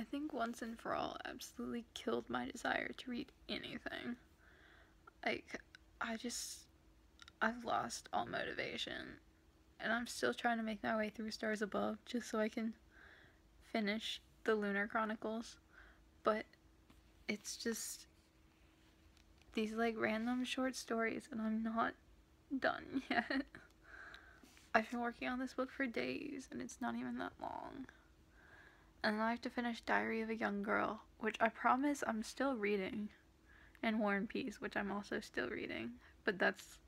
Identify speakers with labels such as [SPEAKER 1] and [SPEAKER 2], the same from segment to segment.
[SPEAKER 1] I think Once and For All absolutely killed my desire to read anything. Like, I've lost all motivation. And I'm still trying to make my way through Stars Above just so I can finish the Lunar Chronicles. But it's just these like random short stories, and I'm not done yet. I've been working on this book for days, and it's not even that long. And then I have to finish Diary of a Young Girl, which I promise I'm still reading, and War and Peace, which I'm also still reading, but that's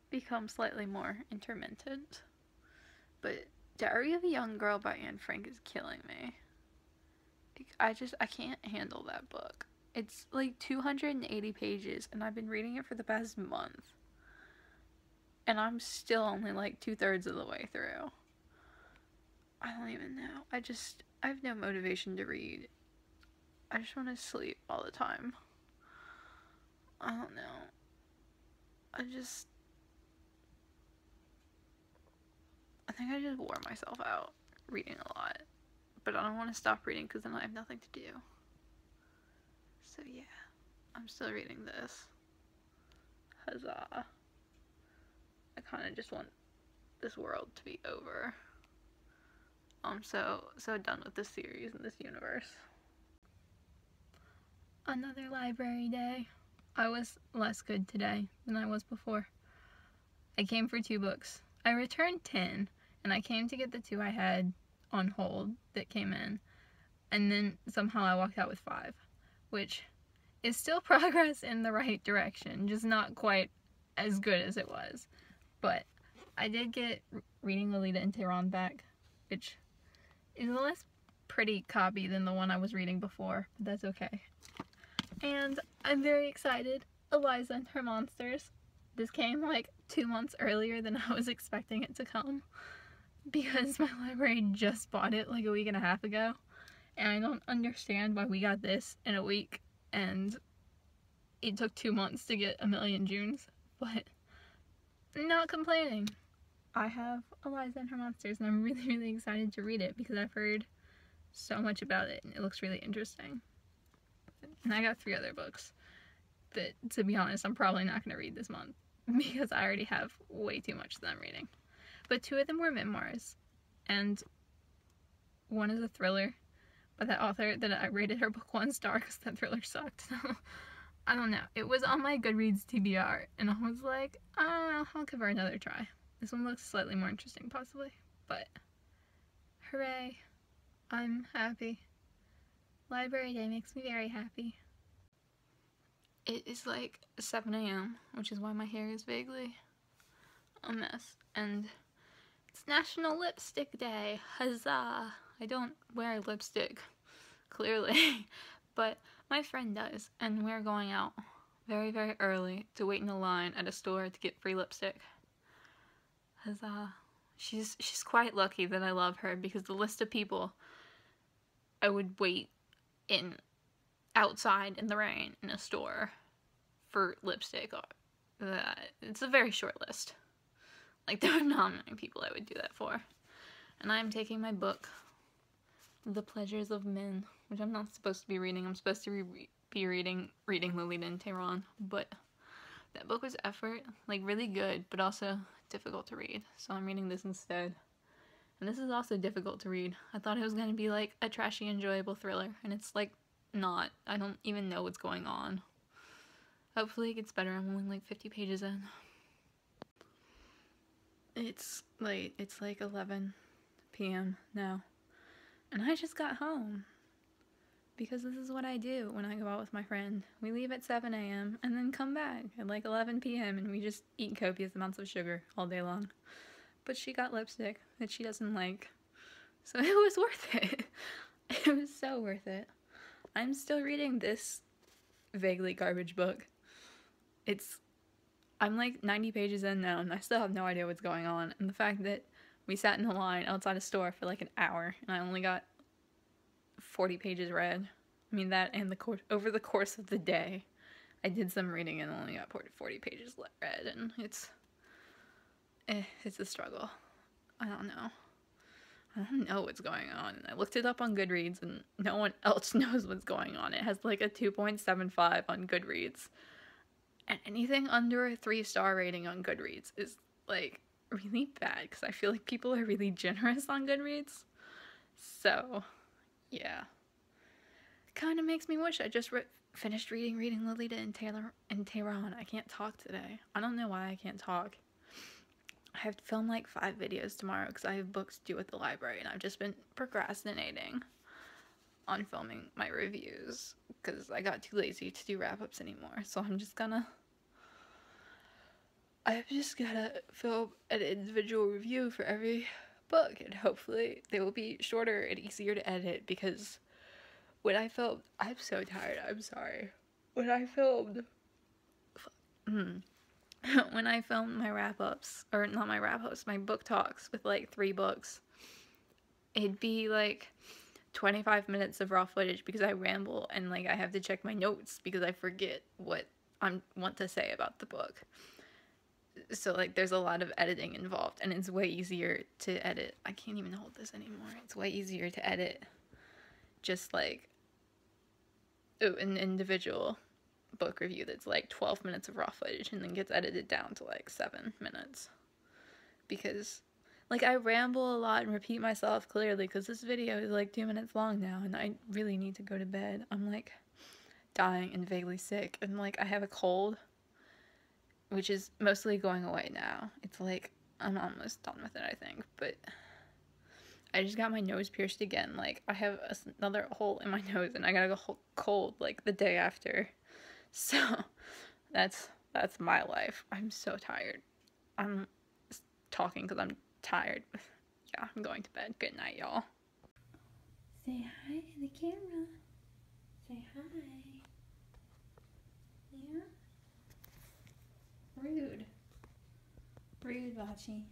[SPEAKER 1] become slightly more intermittent. But Diary of a Young Girl by Anne Frank is killing me. I can't handle that book. It's like 280 pages, and I've been reading it for the past month. And I'm still only like 2/3 of the way through. I don't even know. I have no motivation to read. I just want to sleep all the time. I don't know. I think I just wore myself out reading a lot. But I don't want to stop reading because then I have nothing to do. So yeah, I'm still reading this. Huzzah. I kind of just want this world to be over. I'm so done with this series and this universe. Another library day. I was less good today than I was before. I came for 2 books. I returned 10, and I came to get the 2 I had on hold that came in, and then somehow I walked out with 5, which is still progress in the right direction, just not quite as good as it was. But I did get Reading Lolita in Tehran back, which is a less pretty copy than the one I was reading before, but that's okay. And I'm very excited. Eliza and Her Monsters. This came like 2 months earlier than I was expecting it to come, because my library just bought it like a week and a half ago, and I don't understand why we got this in a week and it took 2 months to get A Million Junes, but not complaining. I have Eliza and Her Monsters, and I'm really, really excited to read it because I've heard so much about it and it looks really interesting. And I got 3 other books that, to be honest, I'm probably not going to read this month because I already have way too much that I'm reading. But 2 of them were memoirs, and one is a thriller by that author that I rated her book 1 star because that thriller sucked. I don't know. It was on my Goodreads TBR, and I was like, I'll give her another try. This one looks slightly more interesting, possibly, but hooray. I'm happy. Library day makes me very happy. It is like 7 a.m., which is why my hair is vaguely a mess, and it's National Lipstick Day. Huzzah! I don't wear lipstick, clearly, but my friend does, and we're going out very, very early to wait in a line at a store to get free lipstick. Huzzah. She's quite lucky that I love her, because the list of people I would wait in outside in the rain in a store for lipstick, it's a very short list. Like, there are not many people I would do that for. And I'm taking my book, The Pleasures of Men, which I'm not supposed to be reading. I'm supposed to be reading Lolita in Tehran, but that book was effort, like really good, but also difficult to read. So I'm reading this instead. And this is also difficult to read. I thought it was going to be like a trashy, enjoyable thriller, and it's like not. I don't even know what's going on. Hopefully it gets better. I'm only like 50 pages in. It's late. It's like 11 p.m. now. And I just got home. Because this is what I do when I go out with my friend. We leave at 7 a.m. and then come back at like 11 p.m. and we just eat copious amounts of sugar all day long. But she got lipstick that she doesn't like. So it was worth it. It was so worth it. I'm still reading this vaguely garbage book. I'm like 90 pages in now, and I still have no idea what's going on. And the fact that we sat in a line outside a store for like an hour, and I only got 40 pages read. I mean, that and over the course of the day, I did some reading and only got 40 pages read, and it's a struggle. I don't know. I don't know what's going on. And I looked it up on Goodreads, and no one else knows what's going on. It has like a 2.75 on Goodreads. And anything under a 3-star rating on Goodreads is like really bad, because I feel like people are really generous on Goodreads. So, yeah. Kind of makes me wish I just finished reading Lolita and Tehran. I can't talk today. I don't know why I can't talk. I have to film like 5 videos tomorrow because I have books due at the library, and I've just been procrastinating on filming my reviews because I got too lazy to do wrap-ups anymore. So I've just gotta film an individual review for every book, and hopefully they will be shorter and easier to edit, because when I filmed, I'm so tired, I'm sorry. When I filmed my wrap-ups, or not my wrap-ups, my book talks with like 3 books, it'd be like 25 minutes of raw footage because I ramble, and like I have to check my notes because I forget what I want to say about the book. So like there's a lot of editing involved, and it's way easier to edit. I can't even hold this anymore. It's way easier to edit just like an individual book review that's like 12 minutes of raw footage and then gets edited down to like 7 minutes, because like I ramble a lot and repeat myself clearly because this video is like 2 minutes long now, and I really need to go to bed. I'm like dying and vaguely sick, and like I have a cold, which is mostly going away now. It's like I'm almost done with it, I think, but I just got my nose pierced again. Like I have another hole in my nose, and I got a cold like the day after. So that's my life. I'm so tired. I'm talking because I'm tired. Yeah, I'm going to bed. Good night, y'all.
[SPEAKER 2] Say hi to the camera. Say hi. Yeah? Rude. Rude, Vachi.